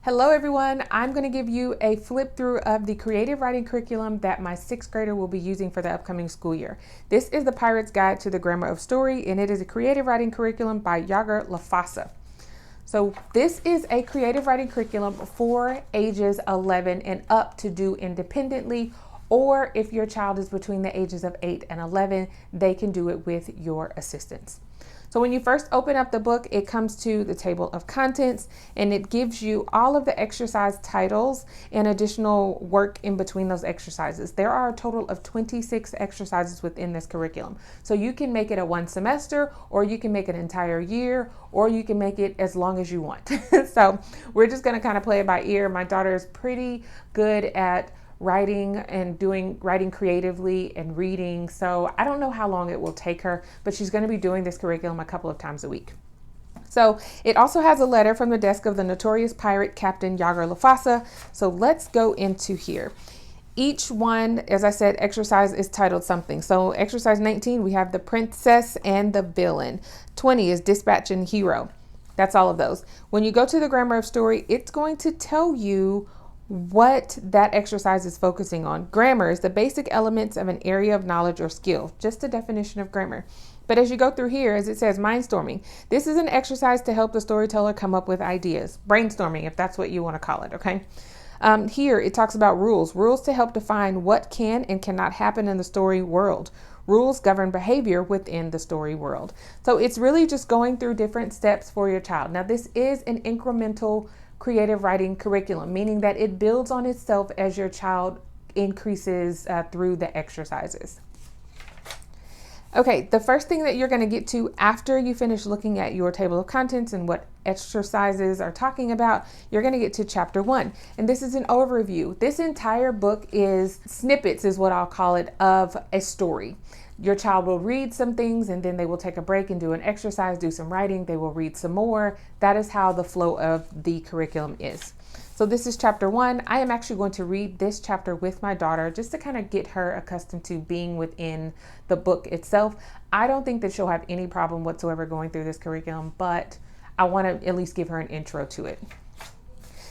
Hello everyone, I'm going to give you a flip through of the creative writing curriculum that my 6th grader will be using for the upcoming school year. This is the Pirate's Guide to the Grammar of Story, and it is a creative writing curriculum by Yager Lafasa. So this is a creative writing curriculum for ages 11 and up to do independently, or if your child is between the ages of 8 and 11, they can do it with your assistance. So when you first open up the book, it comes to the table of contents and it gives you all of the exercise titles and additional work in between those exercises. There are a total of 26 exercises within this curriculum. So you can make it a 1 semester, or you can make it an entire year, or you can make it as long as you want. So we're just going to kind of play it by ear. My daughter is pretty good at writing and writing creatively and reading. So I don't know how long it will take her, but she's going to be doing this curriculum a couple of times a week. So it also has a letter from the desk of the notorious pirate Captain Yager Lafasa. So let's go into here. Each one, as I said, exercise is titled something. So exercise 19, we have the princess and the villain. 20 is dispatch and hero. That's all of those. When you go to the grammar of story, it's going to tell you what that exercise is focusing on. Grammar is the basic elements of an area of knowledge or skill, just a definition of grammar. But as you go through here, as it says, mindstorming. This is an exercise to help the storyteller come up with ideas. Brainstorming, if that's what you want to call it, okay? Here, it talks about rules. Rules to help define what can and cannot happen in the story world. Rules govern behavior within the story world. So it's really just going through different steps for your child. Now, this is an incremental creative writing curriculum, meaning that it builds on itself as your child increases through the exercises. Okay, the first thing that you're going to get to after you finish looking at your table of contents and what exercises are talking about, you're going to get to chapter 1. And this is an overview. This entire book is snippets, is what I'll call it, of a story. Your child will read some things and then they will take a break and do an exercise, do some writing. They will read some more. That is how the flow of the curriculum is. So this is chapter 1. I am actually going to read this chapter with my daughter just to kind of get her accustomed to being within the book itself. I don't think that she'll have any problem whatsoever going through this curriculum, but I want to at least give her an intro to it.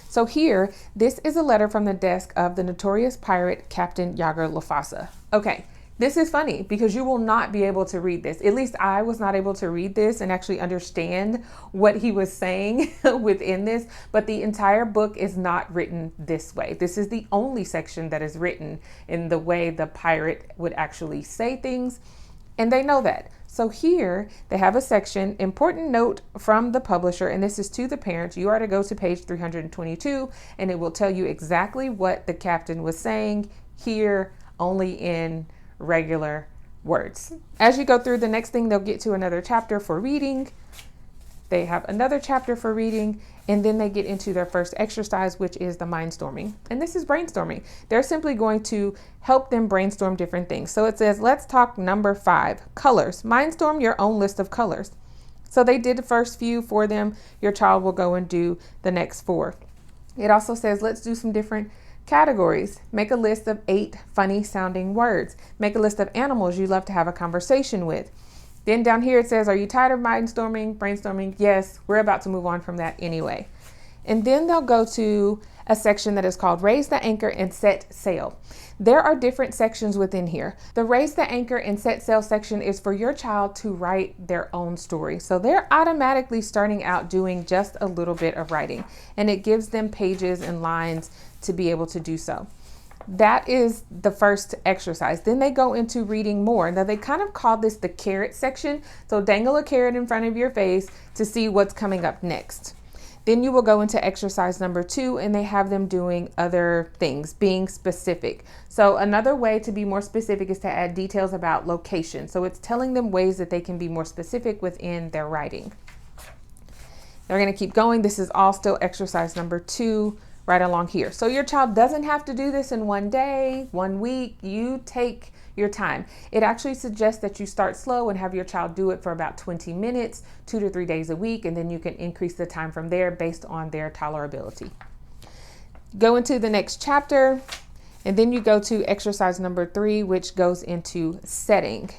So here, this is a letter from the desk of the notorious pirate Captain Yager Lafasa. Okay. This is funny because you will not be able to read this. At least I was not able to read this and actually understand what he was saying within this, but the entire book is not written this way. This is the only section that is written in the way the pirate would actually say things, and they know that. So here they have a section, important note from the publisher, and this is to the parents. You are to go to page 322, and it will tell you exactly what the captain was saying here, only in regular words. As you go through, the next thing they'll get to another chapter for reading. They have another chapter for reading, and then they get into their first exercise, which is the mindstorming. And this is brainstorming. They're simply going to help them brainstorm different things. So it says, let's talk number 5, colors. Mindstorm your own list of colors. So they did the first few for them. Your child will go and do the next 4. It also says, let's do some different categories. Make a list of 8 funny sounding words. Make a list of animals you love to have a conversation with. Then down here it says, are you tired of brainstorming? Yes, we're about to move on from that anyway. And then they'll go to a section that is called Raise the Anchor and Set Sail. There are different sections within here. The Raise the Anchor and Set Sail section is for your child to write their own story. So they're automatically starting out doing just a little bit of writing, and it gives them pages and lines to be able to do so. That is the first exercise. Then they go into reading more. Now they kind of call this the carrot section. So dangle a carrot in front of your face to see what's coming up next. Then you will go into exercise number 2, and they have them doing other things, being specific. So another way to be more specific is to add details about location. So it's telling them ways that they can be more specific within their writing. They're going to keep going. This is all still exercise number 2 right along here. So your child doesn't have to do this in one day, 1 week. You take your time. It actually suggests that you start slow and have your child do it for about 20 minutes, 2 to 3 days a week, and then you can increase the time from there based on their tolerability. Go into the next chapter, and then you go to exercise number 3, which goes into setting.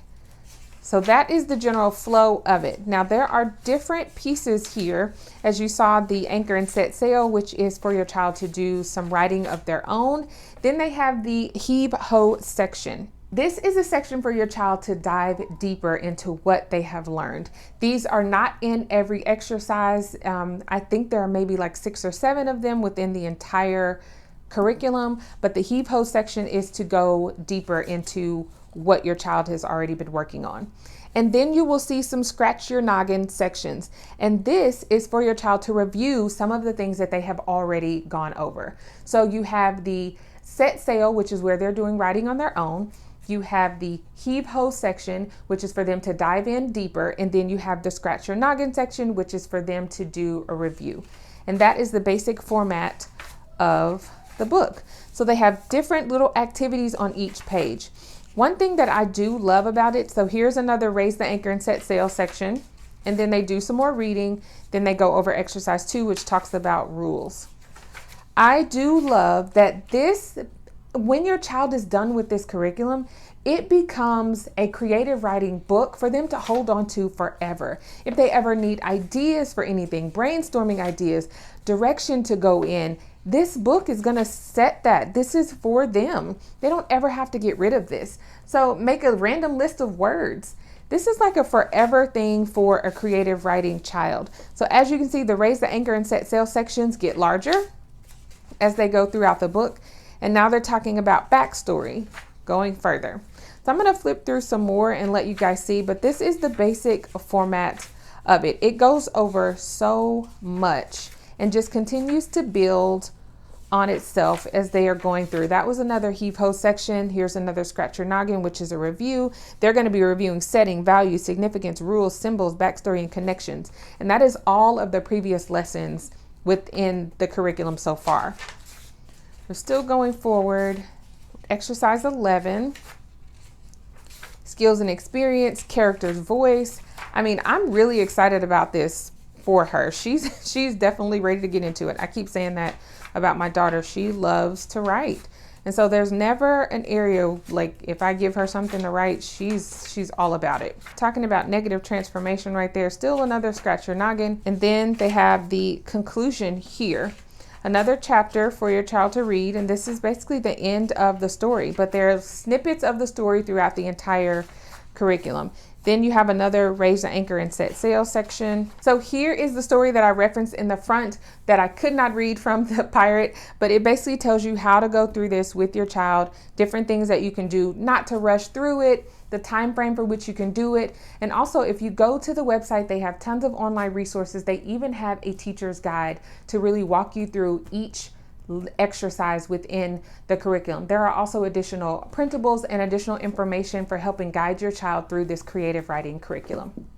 So that is the general flow of it. Now there are different pieces here. As you saw, the anchor and set sail, which is for your child to do some writing of their own. Then they have the heave ho section. This is a section for your child to dive deeper into what they have learned. These are not in every exercise. I think there are maybe like 6 or 7 of them within the entire curriculum, but the heave ho section is to go deeper into what your child has already been working on. And then you will see some scratch your noggin sections. And this is for your child to review some of the things that they have already gone over. So you have the set sail, which is where they're doing writing on their own. You have the heave ho section, which is for them to dive in deeper. And then you have the scratch your noggin section, which is for them to do a review. And that is the basic format of the book. So they have different little activities on each page. One thing that I do love about it, so here's another raise the anchor and set sail section, and then they do some more reading, then they go over exercise 2, which talks about rules. I do love that this, when your child is done with this curriculum, it becomes a creative writing book for them to hold on to forever. If they ever need ideas for anything, brainstorming ideas, direction to go in, this book is going to set that. This is for them. They don't ever have to get rid of this. So make a random list of words. This is like a forever thing for a creative writing child. So as you can see, the raise the anchor and set sail sections get larger as they go throughout the book. And now they're talking about backstory, going further. So I'm going to flip through some more and let you guys see, but this is the basic format of it. It goes over so much and just continues to build on itself as they are going through. That was another heave ho section. Here's another scratch your noggin, which is a review. They're going to be reviewing setting, value, significance, rules, symbols, backstory, and connections. And that is all of the previous lessons within the curriculum so far. We're still going forward. Exercise 11, skills and experience, character's voice. I mean, I'm really excited about this for her. She's definitely ready to get into it. I keep saying that about my daughter. She loves to write. And so there's never an area, like if I give her something to write, she's all about it. Talking about negative transformation right there, still another scratch your noggin. And then they have the conclusion here. Another chapter for your child to read, and this is basically the end of the story, but there are snippets of the story throughout the entire curriculum. Then you have another raise the anchor and set sail section. So here is the story that I referenced in the front that I could not read from the pirate, but it basically tells you how to go through this with your child, different things that you can do, not to rush through it, the time frame for which you can do it. And also if you go to the website, they have tons of online resources. They even have a teacher's guide to really walk you through each exercise within the curriculum. There are also additional printables and additional information for helping guide your child through this creative writing curriculum.